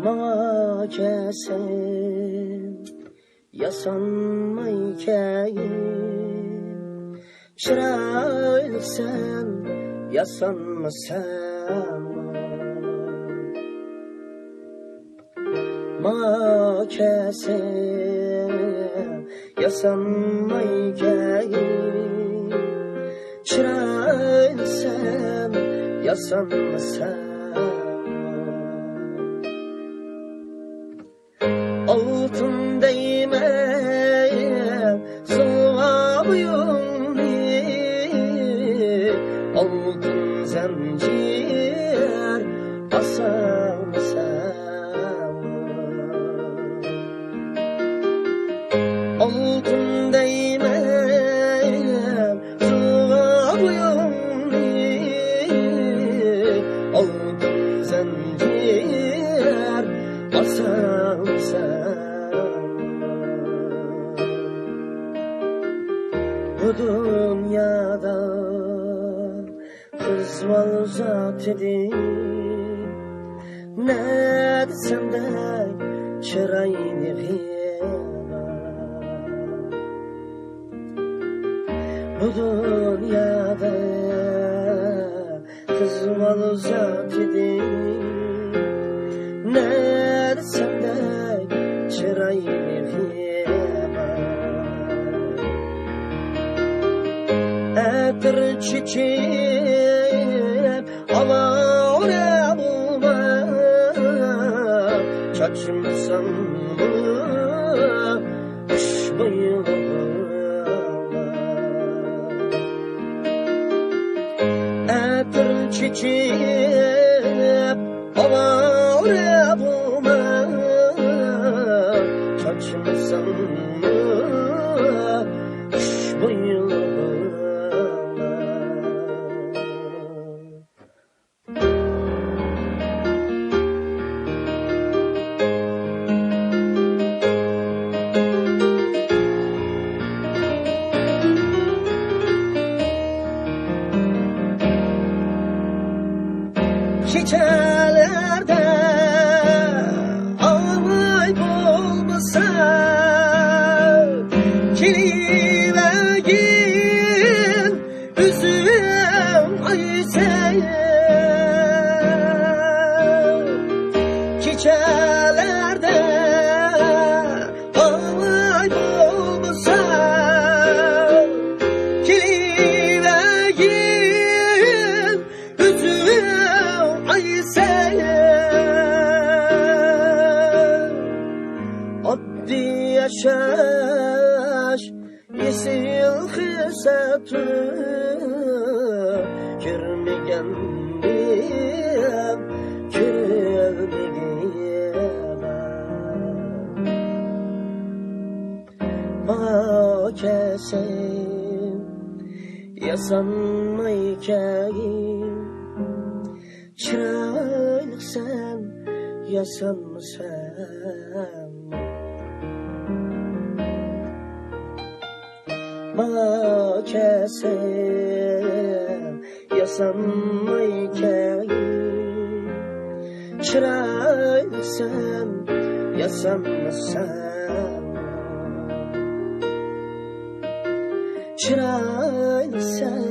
Mağa kesin yasanmay keyin çıraylı sen yasanmasan Mağa kesin yasanmay keyin çıraylı sen yasanmasan Altın değme suğa boyunni Altın zincir basam sen Altın değme suğa boyunni Altın zincir basam sen Bu dünyada kız var zat edin Ne desem de çırayını Bu dünyada kız var zat edin Ne desem de çırayını Etir çiçeğim ama oraya bulma Çaçımsan mı kış bayılma Etir çiçeğim ama oraya bulma Çaçımsan mı kış bayılma Çiçeklerde ağlay bulmasa Kilivergin üzüm ayıseye Çiçeklerde ağlay bulmasa Kilivergin üzüm Addi yaşaş yesil hissatı Kirmigendim, kirmigendim Mağa kesin yasanmay keyin Çıraylı sen yasanmasan Mağa kesin yasanmay keyin Çıraylı sen yasanmasan Çıraylı sen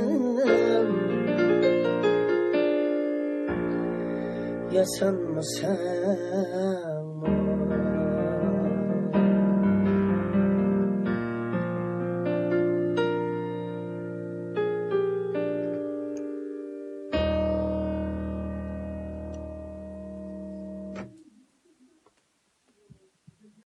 yasanmasan